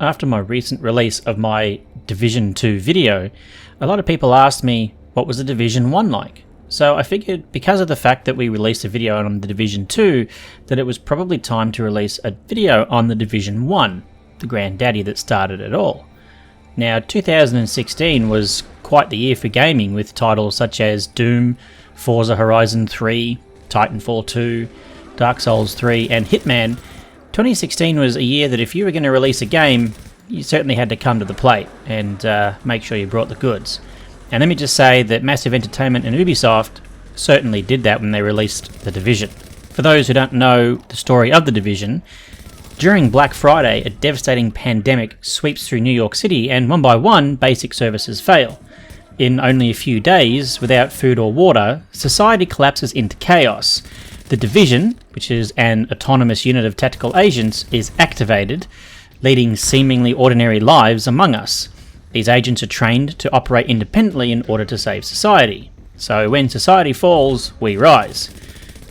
after my recent release of my Division 2 video, a lot of people asked me what was the Division 1 like. So I figured because of the fact that we released a video on the Division 2, that it was probably time to release a video on the Division 1, the granddaddy that started it all. Now 2016 was quite the year for gaming, with titles such as Doom, Forza Horizon 3, Titanfall 2, Dark Souls 3 and Hitman. 2016 was a year that if you were going to release a game, you certainly had to come to the plate and make sure you brought the goods. And let me just say that Massive Entertainment and Ubisoft certainly did that when they released The Division. For those who don't know the story of The Division, during Black Friday, a devastating pandemic sweeps through New York City, and one by one, basic services fail. In only a few days, without food or water, society collapses into chaos. The Division, which is an autonomous unit of tactical agents, is activated, leading seemingly ordinary lives among us. These agents are trained to operate independently in order to save society. So when society falls, we rise.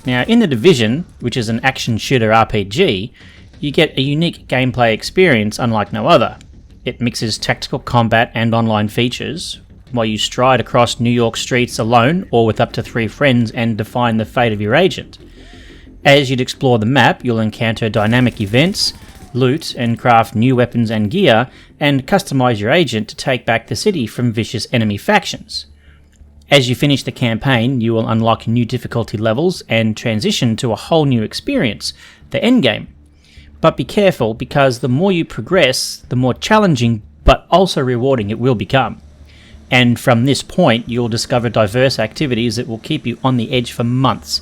Now in The Division, which is an action shooter RPG, you get a unique gameplay experience unlike no other. It mixes tactical combat and online features, while you stride across New York streets alone or with up to 3 friends and define the fate of your agent. As you'd explore the map, you'll encounter dynamic events, loot and craft new weapons and gear, and customize your agent to take back the city from vicious enemy factions. As you finish the campaign, you will unlock new difficulty levels and transition to a whole new experience, the endgame. But be careful, because the more you progress, the more challenging but also rewarding it will become. And from this point, you'll discover diverse activities that will keep you on the edge for months.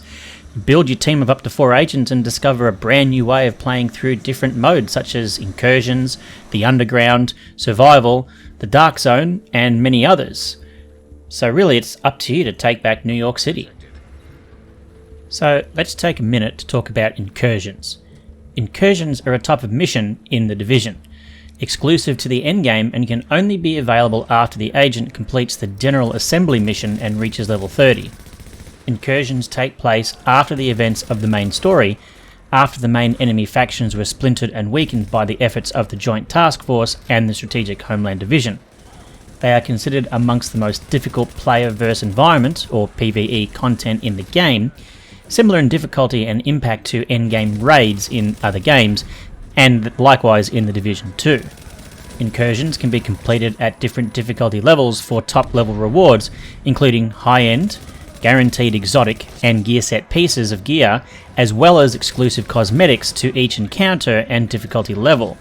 Build your team of up to 4 agents and discover a brand new way of playing through different modes such as Incursions, the Underground, Survival, the Dark Zone, and many others. So really it's up to you to take back New York City. So let's take a minute to talk about Incursions. Incursions are a type of mission in The Division, exclusive to the endgame, and can only be available after the agent completes the General Assembly mission and reaches level 30. Incursions take place after the events of the main story, after the main enemy factions were splintered and weakened by the efforts of the Joint Task Force and the Strategic Homeland Division. They are considered amongst the most difficult player-verse environment, or PvE, content in the game, similar in difficulty and impact to endgame raids in other games, and likewise in The Division 2. Incursions can be completed at different difficulty levels for top-level rewards, including high-end, guaranteed exotic and gear set pieces of gear, as well as exclusive cosmetics to each encounter and difficulty level.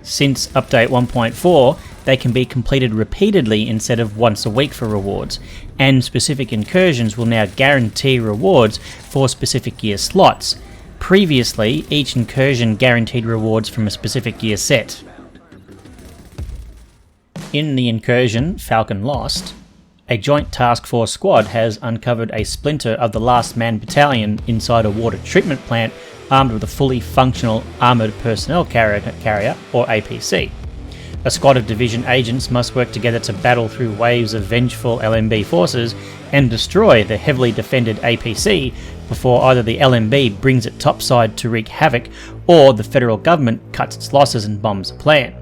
Since update 1.4, they can be completed repeatedly instead of once a week for rewards, and specific incursions will now guarantee rewards for specific gear slots. Previously, each incursion guaranteed rewards from a specific gear set. In the incursion Falcon Lost, a Joint Task Force squad has uncovered a splinter of the Last Man Battalion inside a water treatment plant, armed with a fully functional Armoured Personnel Carrier, or APC. A squad of Division agents must work together to battle through waves of vengeful LMB forces and destroy the heavily defended APC before either the LMB brings it topside to wreak havoc, or the federal government cuts its losses and bombs the plan.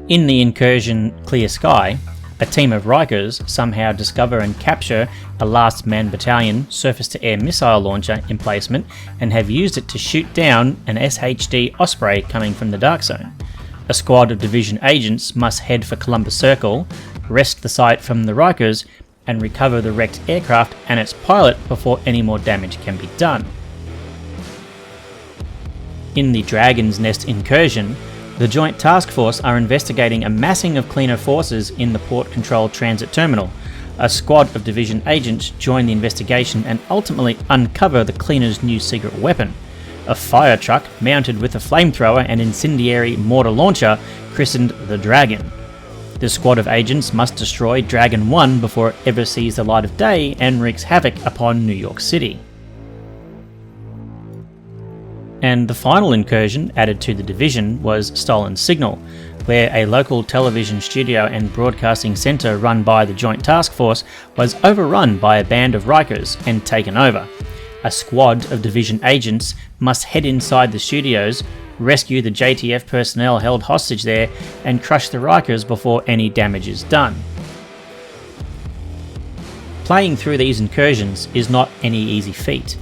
In the incursion Clear Sky, a team of Rikers somehow discover and capture a Last Man Battalion surface-to-air missile launcher emplacement and have used it to shoot down an SHD Osprey coming from the Dark Zone. A squad of Division agents must head for Columbus Circle, wrest the site from the Rikers, and recover the wrecked aircraft and its pilot before any more damage can be done. In the Dragon's Nest incursion, the Joint Task Force are investigating a massing of cleaner forces in the Port Control Transit Terminal. A squad of Division agents join the investigation and ultimately uncover the cleaner's new secret weapon, a fire truck mounted with a flamethrower and incendiary mortar launcher christened the Dragon. The squad of agents must destroy Dragon 1 before it ever sees the light of day and wreaks havoc upon New York City. And the final incursion added to the Division was Stolen Signal, where a local television studio and broadcasting centre run by the Joint Task Force was overrun by a band of Rikers and taken over. A squad of Division agents must head inside the studios, rescue the JTF personnel held hostage there, and crush the Rikers before any damage is done. Playing through these incursions is not any easy feat.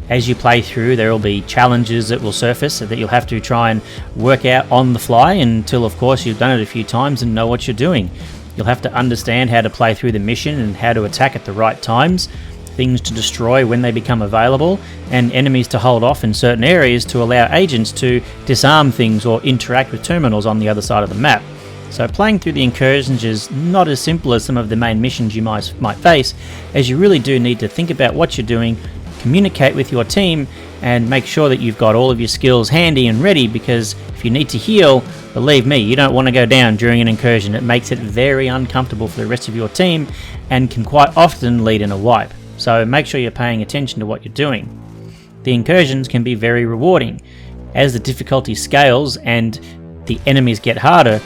As you play through, there will be challenges that will surface that you'll have to try and work out on the fly until, of course, you've done it a few times and know what you're doing. You'll have to understand how to play through the mission and how to attack at the right times, things to destroy when they become available, and enemies to hold off in certain areas to allow agents to disarm things or interact with terminals on the other side of the map. So playing through the incursions is not as simple as some of the main missions you might face, as you really do need to think about what you're doing, communicate with your team, and make sure that you've got all of your skills handy and ready, because if you need to heal, believe me, you don't want to go down during an incursion. It makes it very uncomfortable for the rest of your team and can quite often lead in a wipe. So make sure you're paying attention to what you're doing. The incursions can be very rewarding. As the difficulty scales and the enemies get harder,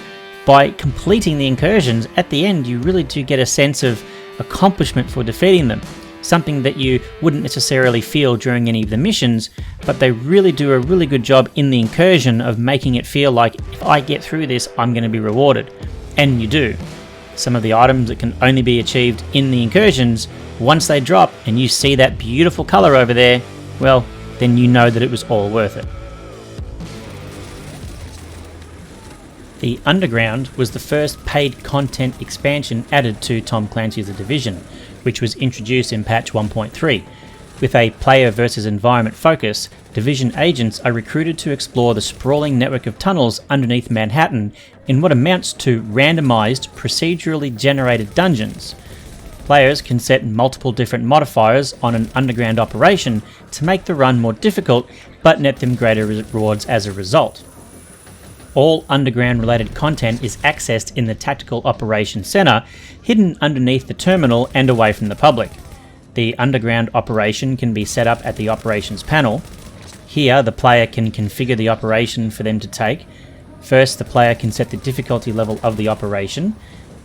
by completing the incursions, at the end you really do get a sense of accomplishment for defeating them. Something that you wouldn't necessarily feel during any of the missions, but they really do a really good job in the incursion of making it feel like, if I get through this, I'm going to be rewarded. And you do. Some of the items that can only be achieved in the incursions, once they drop and you see that beautiful colour over there, well, then you know that it was all worth it. The Underground was the first paid content expansion added to Tom Clancy's The Division, which was introduced in patch 1.3. With a player versus environment focus, Division agents are recruited to explore the sprawling network of tunnels underneath Manhattan in what amounts to randomized, procedurally generated dungeons. Players can set multiple different modifiers on an underground operation to make the run more difficult, but net them greater rewards as a result. All underground related content is accessed in the Tactical Operations Center, hidden underneath the terminal and away from the public. The underground operation can be set up at the operations panel. Here the player can configure the operation for them to take. First, the player can set the difficulty level of the operation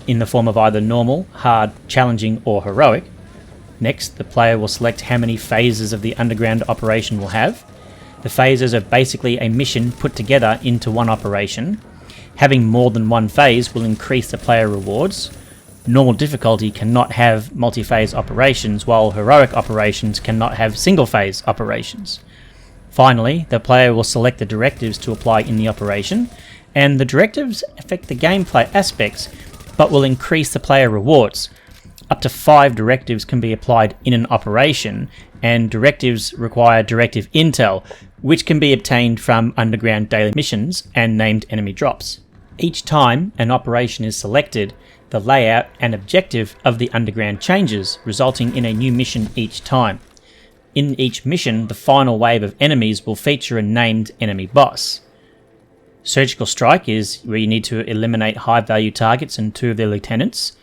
in the form of either normal, hard, challenging or heroic. Next, the player will select how many phases of the underground operation will have. The phases are basically a mission put together into one operation. Having more than one phase will increase the player rewards. Normal difficulty cannot have multi-phase operations, while heroic operations cannot have single-phase operations. Finally, the player will select the directives to apply in the operation, and the directives affect the gameplay aspects, but will increase the player rewards. Up to 5 directives can be applied in an operation, and directives require directive intel, which can be obtained from underground daily missions and named enemy drops. Each time an operation is selected, the layout and objective of the underground changes, resulting in a new mission each time. In each mission, the final wave of enemies will feature a named enemy boss. Surgical Strike is where you need to eliminate high-value targets and 2 of their lieutenants.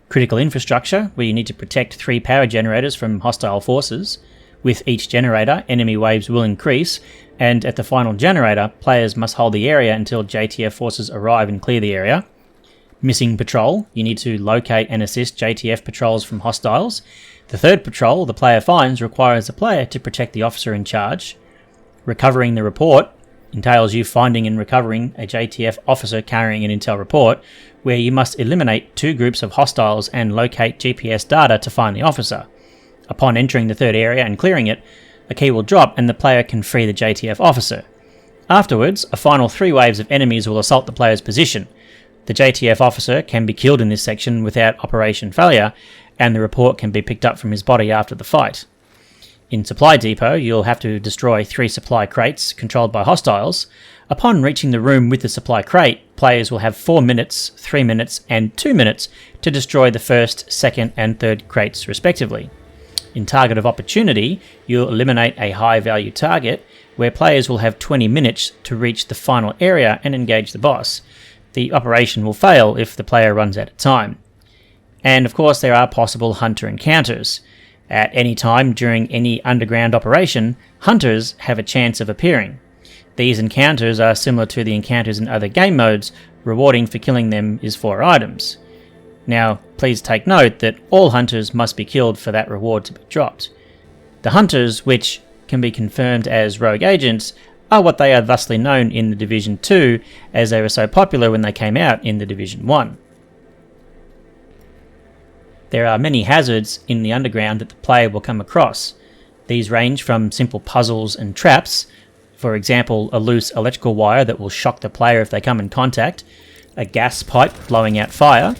Critical Infrastructure, where you need to protect 3 power generators from hostile forces. With each generator, enemy waves will increase, and at the final generator, players must hold the area until JTF forces arrive and clear the area. Missing Patrol, you need to locate and assist JTF patrols from hostiles. The third patrol the player finds requires the player to protect the officer in charge. Recovering the report entails you finding and recovering a JTF officer carrying an intel report, where you must eliminate 2 groups of hostiles and locate GPS data to find the officer. Upon entering the third area and clearing it, a key will drop and the player can free the JTF officer. Afterwards, a final 3 waves of enemies will assault the player's position. The JTF officer can be killed in this section without operation failure, and the report can be picked up from his body after the fight. In Supply Depot, you'll have to destroy 3 supply crates controlled by hostiles. Upon reaching the room with the supply crate, players will have 4 minutes, 3 minutes, and 2 minutes to destroy the first, second, and third crates respectively. In Target of Opportunity, you'll eliminate a high-value target, where players will have 20 minutes to reach the final area and engage the boss. The operation will fail if the player runs out of time. And of course, there are possible hunter encounters. At any time during any underground operation, hunters have a chance of appearing. These encounters are similar to the encounters in other game modes. Rewarding for killing them is 4 items. Now, please take note that all hunters must be killed for that reward to be dropped. The hunters, which can be confirmed as rogue agents, are what they are thusly known in the Division 2, as they were so popular when they came out in the Division 1. There are many hazards in the underground that the player will come across. These range from simple puzzles and traps, for example a loose electrical wire that will shock the player if they come in contact, a gas pipe blowing out fire,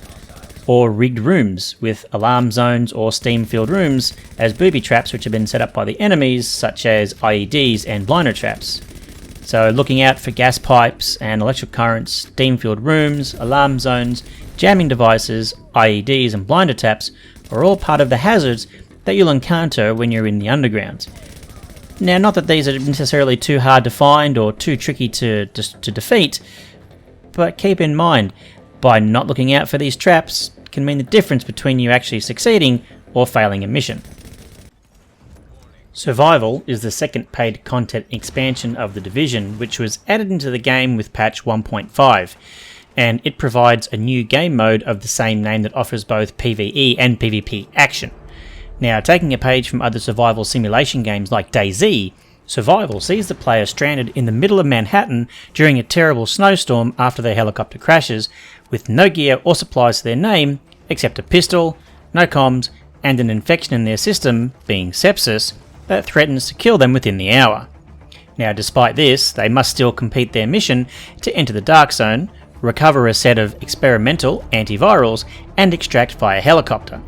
or rigged rooms with alarm zones or steam-filled rooms as booby traps which have been set up by the enemies, such as IEDs and blinder traps. So looking out for gas pipes and electric currents, steam-filled rooms, alarm zones, jamming devices, IEDs and blinder traps are all part of the hazards that you'll encounter when you're in the underground. Now, not that these are necessarily too hard to find or too tricky to defeat, but keep in mind, by not looking out for these traps can mean the difference between you actually succeeding or failing a mission. Survival is the second paid content expansion of the Division, which was added into the game with patch 1.5, and it provides a new game mode of the same name that offers both PvE and PvP action. Now, taking a page from other survival simulation games like DayZ, Survival sees the player stranded in the middle of Manhattan during a terrible snowstorm after their helicopter crashes, with no gear or supplies to their name except a pistol, no comms, and an infection in their system, being sepsis, that threatens to kill them within the hour. Now, despite this, they must still complete their mission to enter the Dark Zone, recover a set of experimental antivirals, and extract via helicopter.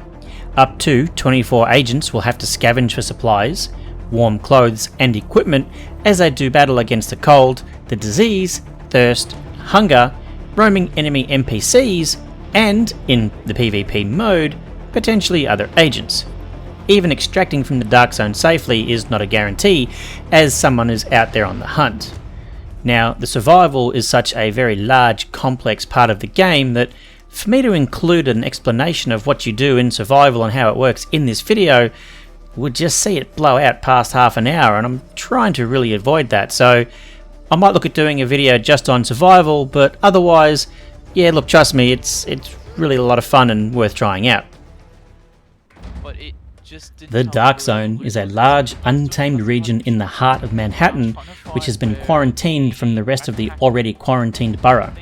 Up to 24 agents will have to scavenge for supplies, warm clothes and equipment as they do battle against the cold, the disease, thirst, hunger, roaming enemy NPCs, and, in the PvP mode, potentially other agents. Even extracting from the Dark Zone safely is not a guarantee, as someone is out there on the hunt. Now, the survival is such a very large, complex part of the game that for me to include an explanation of what you do in survival and how it works in this video would just see it blow out past half an hour, and I'm trying to really avoid that. So I might look at doing a video just on survival, but otherwise, yeah, look, trust me, it's really a lot of fun and worth trying out. The Dark Zone is a large, untamed region in the heart of Manhattan, which has been quarantined from the rest of the already quarantined borough.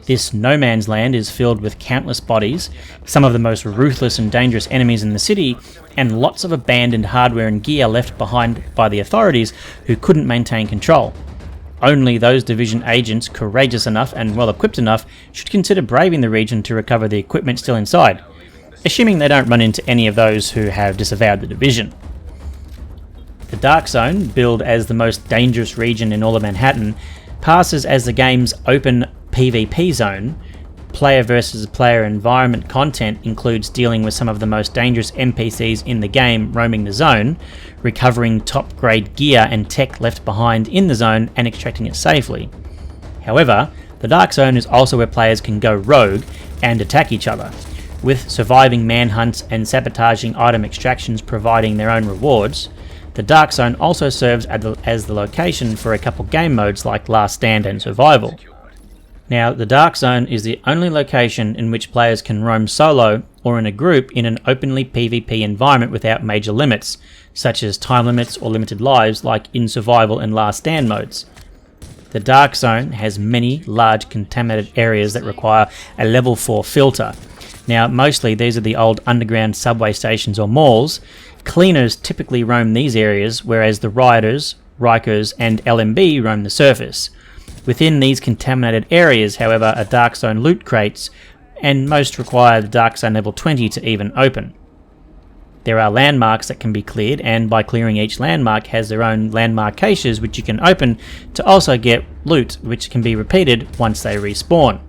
This no man's land is filled with countless bodies, some of the most ruthless and dangerous enemies in the city, and lots of abandoned hardware and gear left behind by the authorities who couldn't maintain control. Only those Division agents courageous enough and well equipped enough should consider braving the region to recover the equipment still inside, assuming they don't run into any of those who have disavowed the Division. The Dark Zone, billed as the most dangerous region in all of Manhattan, passes as the game's open PvP zone. Player versus player environment content includes dealing with some of the most dangerous NPCs in the game roaming the zone, recovering top grade gear and tech left behind in the zone and extracting it safely. However, the Dark Zone is also where players can go rogue and attack each other, with surviving manhunts and sabotaging item extractions providing their own rewards. The Dark Zone also serves as the location for a couple game modes like Last Stand and Survival. Now, the Dark Zone is the only location in which players can roam solo or in a group in an openly PvP environment without major limits, such as time limits or limited lives like in Survival and Last Stand modes. The Dark Zone has many large contaminated areas that require a level 4 filter. Now, mostly these are the old underground subway stations or malls. Cleaners typically roam these areas, whereas the rioters, Rikers and LMB roam the surface. Within these contaminated areas, however, are Dark Zone loot crates, and most require the Dark Zone level 20 to even open. There are landmarks that can be cleared, and by clearing each landmark has their own landmark caches which you can open to also get loot, which can be repeated once they respawn.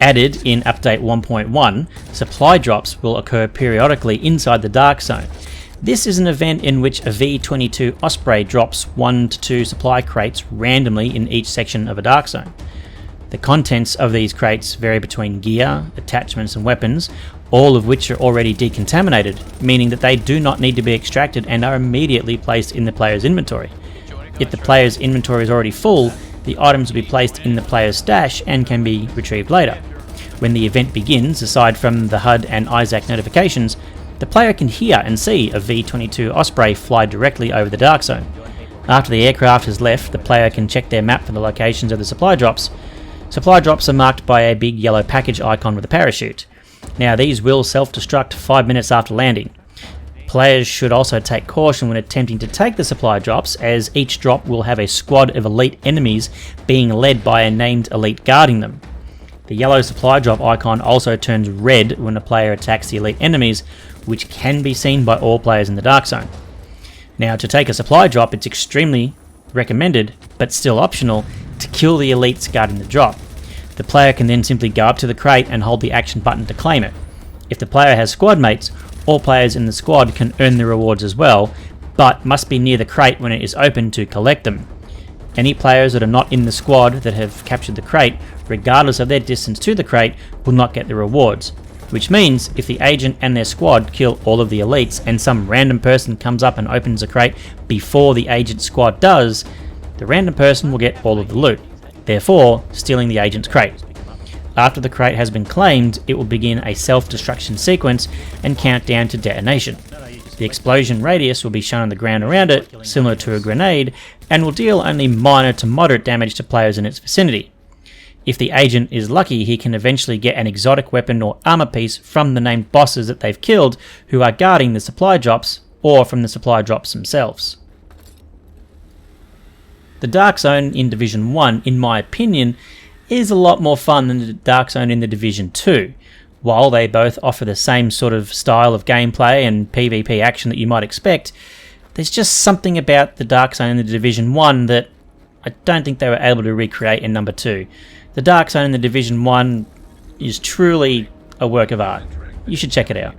Added in Update 1.1, supply drops will occur periodically inside the Dark Zone. This is an event in which a V-22 Osprey drops 1 to 2 supply crates randomly in each section of a Dark Zone. The contents of these crates vary between gear, attachments and weapons, all of which are already decontaminated, meaning that they do not need to be extracted and are immediately placed in the player's inventory. If the player's inventory is already full, the items will be placed in the player's stash and can be retrieved later. When the event begins, aside from the HUD and ISAC notifications, the player can hear and see a V-22 Osprey fly directly over the Dark Zone. After the aircraft has left, the player can check their map for the locations of the supply drops. Supply drops are marked by a big yellow package icon with a parachute. Now these will self-destruct 5 minutes after landing. Players should also take caution when attempting to take the supply drops, as each drop will have a squad of elite enemies being led by a named elite guarding them. The yellow supply drop icon also turns red when a player attacks the elite enemies, which can be seen by all players in the Dark Zone. Now, to take a supply drop, it's extremely recommended, but still optional, to kill the elites guarding the drop. The player can then simply go up to the crate and hold the action button to claim it. If the player has squad mates, all players in the squad can earn the rewards as well, but must be near the crate when it is open to collect them. Any players that are not in the squad that have captured the crate, regardless of their distance to the crate, will not get the rewards. Which means, if the agent and their squad kill all of the elites and some random person comes up and opens a crate before the agent's squad does, the random person will get all of the loot, therefore stealing the agent's crate. After the crate has been claimed, it will begin a self-destruction sequence and count down to detonation. The explosion radius will be shown on the ground around it, similar to a grenade, and will deal only minor to moderate damage to players in its vicinity. If the agent is lucky, he can eventually get an exotic weapon or armor piece from the named bosses that they've killed who are guarding the supply drops, or from the supply drops themselves. The Dark Zone in Division 1, in my opinion, is a lot more fun than the Dark Zone in the Division 2. While they both offer the same sort of style of gameplay and PvP action that you might expect, there's just something about the Dark Zone in the Division 1 that I don't think they were able to recreate in number 2. The Dark Zone in the Division 1 is truly a work of art. You should check it out.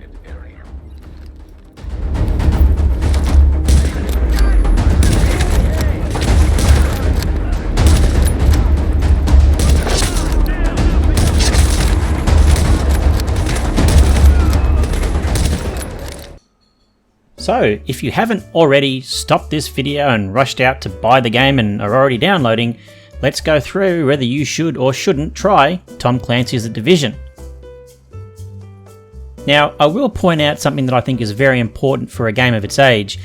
So, if you haven't already stopped this video and rushed out to buy the game and are already downloading, let's go through whether you should or shouldn't try Tom Clancy's The Division. Now, I will point out something that I think is very important for a game of its age.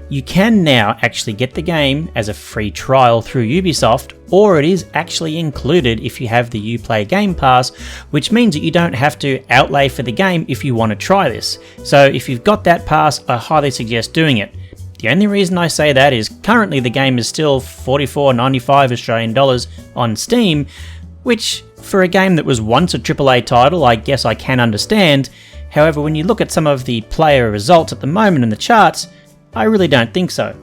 You can now actually get the game as a free trial through Ubisoft, or it is actually included if you have the Uplay Game Pass, which means that you don't have to outlay for the game if you want to try this. So if you've got that pass, I highly suggest doing it. The only reason I say that is currently the game is still $44.95 Australian dollars on Steam, which for a game that was once a AAA title, I guess I can understand. However, when you look at some of the player results at the moment in the charts, I really don't think so.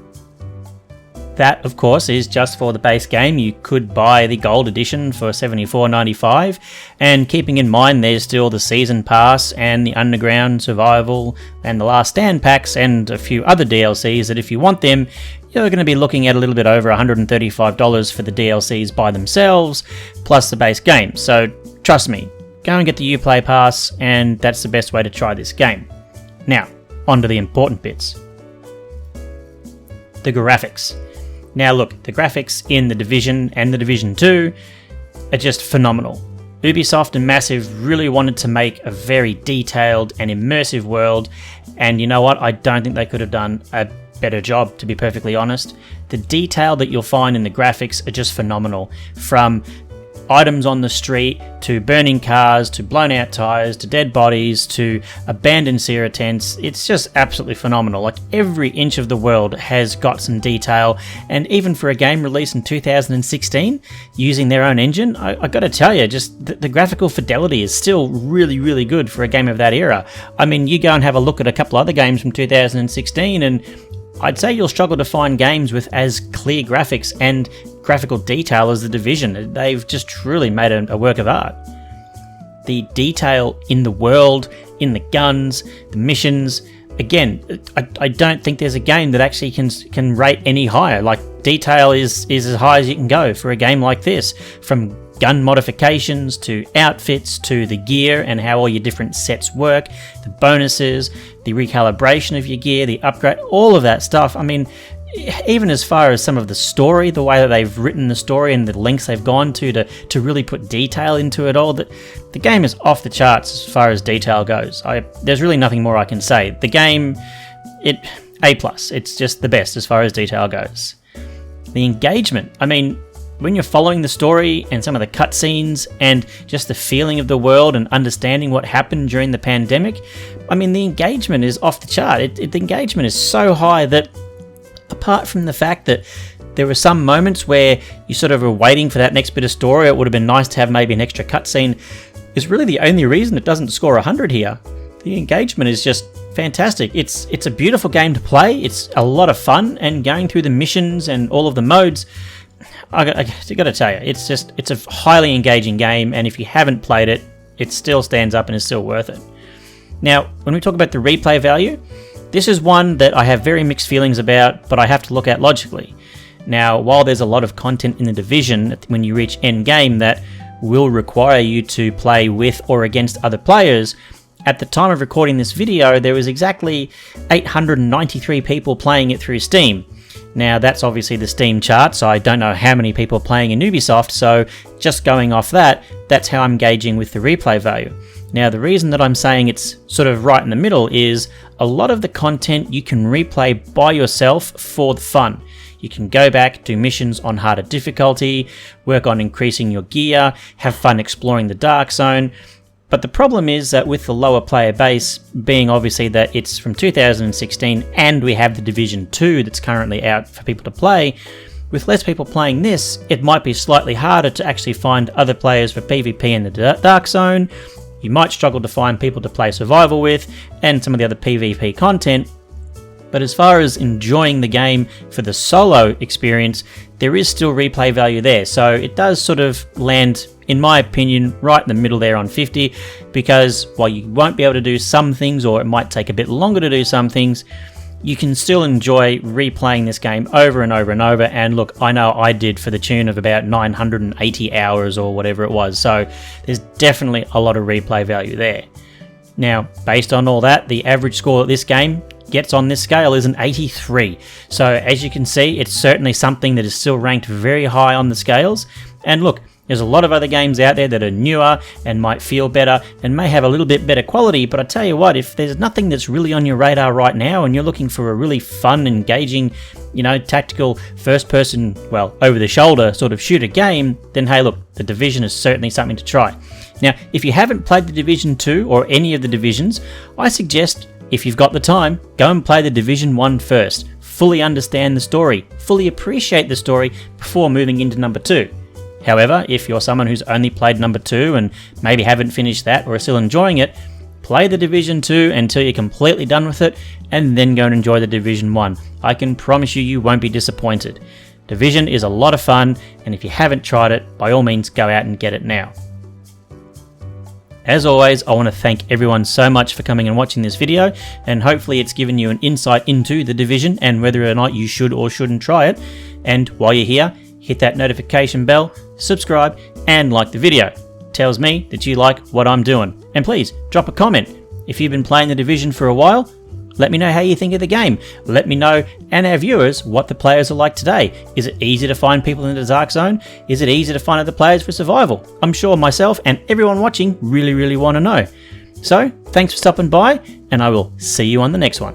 That, of course, is just for the base game. You could buy the gold edition for $74.95, and keeping in mind there's still the season pass and the underground survival and the last stand packs and a few other DLCs that if you want them, you're going to be looking at a little bit over $135 for the DLCs by themselves, plus the base game. So trust me, go and get the Uplay pass, and that's the best way to try this game. Now, on to the important bits. The graphics. Now look, the graphics in The Division and The Division 2 are just phenomenal. Ubisoft and Massive really wanted to make a very detailed and immersive world, and you know what, I don't think they could have done a better job, to be perfectly honest. The detail that you'll find in the graphics are just phenomenal, from items on the street, to burning cars, to blown out tyres, to dead bodies, to abandoned Sierra tents. It's just absolutely phenomenal. Like, every inch of the world has got some detail, and even for a game released in 2016 using their own engine, I gotta tell you, just the graphical fidelity is still really, really good for a game of that era. I mean, you go and have a look at a couple other games from 2016 and I'd say you'll struggle to find games with as clear graphics and graphical detail as The Division. They've just truly made a work of art. The detail in the world, in the guns, the missions, again, I don't think there's a game that actually can rate any higher. Like, detail is as high as you can go for a game like this, from gun modifications to outfits to the gear and how all your different sets work, the bonuses, the recalibration of your gear, the upgrade, all of that stuff. I mean, even as far as some of the story, the way that they've written the story and the lengths they've gone to really put detail into it all, that the game is off the charts as far as detail goes. There's really nothing more I can say. The game, A+. It's just the best as far as detail goes. the engagement. I mean, when you're following the story and some of the cutscenes and just the feeling of the world and understanding what happened during the pandemic, I mean, the engagement is off the chart. The engagement is so high that, apart from the fact that there were some moments where you sort of were waiting for that next bit of story, it would have been nice to have maybe an extra cutscene, is really the only reason it doesn't score 100 here. The engagement is just fantastic. It's a beautiful game to play. It's a lot of fun, and going through the missions and all of the modes, I got to tell you, it's a highly engaging game, and if you haven't played it, it still stands up and is still worth it. Now, when we talk about the replay value, this is one that I have very mixed feelings about, but I have to look at logically. Now, while there's a lot of content in the Division when you reach end game that will require you to play with or against other players, at the time of recording this video, there was exactly 893 people playing it through Steam. Now, that's obviously the Steam chart, so I don't know how many people are playing in Ubisoft, so just going off that, that's how I'm gauging with the replay value. Now, the reason that I'm saying it's sort of right in the middle is a lot of the content you can replay by yourself for the fun. You can go back, do missions on harder difficulty, work on increasing your gear, have fun exploring the Dark Zone. But the problem is that with the lower player base, being obviously that it's from 2016 and we have the Division 2 that's currently out for people to play, with less people playing this, it might be slightly harder to actually find other players for PvP in the Dark Zone. You might struggle to find people to play survival with and some of the other PvP content. But as far as enjoying the game for the solo experience, there is still replay value there. So it does sort of land, in my opinion, right in the middle there on 50, because while you won't be able to do some things, or it might take a bit longer to do some things, you can still enjoy replaying this game over and over and over. And look, I know I did for the tune of about 980 hours or whatever it was. So there's definitely a lot of replay value there. Now, based on all that, the average score of this game gets on this scale is an 83. So as you can see, it's certainly something that is still ranked very high on the scales. And look, there's a lot of other games out there that are newer and might feel better and may have a little bit better quality, but I tell you what, if there's nothing that's really on your radar right now and you're looking for a really fun, engaging, tactical first-person, well, over-the-shoulder sort of shooter game, then hey look, the Division is certainly something to try. Now, if you haven't played the Division 2 or any of the Divisions, I suggest, if you've got the time, go and play the Division 1 first. Fully understand the story, fully appreciate the story before moving into number 2. However, if you're someone who's only played number 2 and maybe haven't finished that or are still enjoying it, play the Division 2 until you're completely done with it and then go and enjoy the Division 1. I can promise you won't be disappointed. Division is a lot of fun, and if you haven't tried it, by all means go out and get it now. As always, I want to thank everyone so much for coming and watching this video, and hopefully it's given you an insight into the Division and whether or not you should or shouldn't try it. And while you're here, hit that notification bell, subscribe, and like the video. It tells me that you like what I'm doing. And please, drop a comment. If you've been playing the Division for a while, let me know how you think of the game. Let me know, and our viewers, what the players are like today. Is it easy to find people in the Dark Zone? Is it easy to find other players for survival? I'm sure myself and everyone watching really want to know. So, thanks for stopping by, and I will see you on the next one.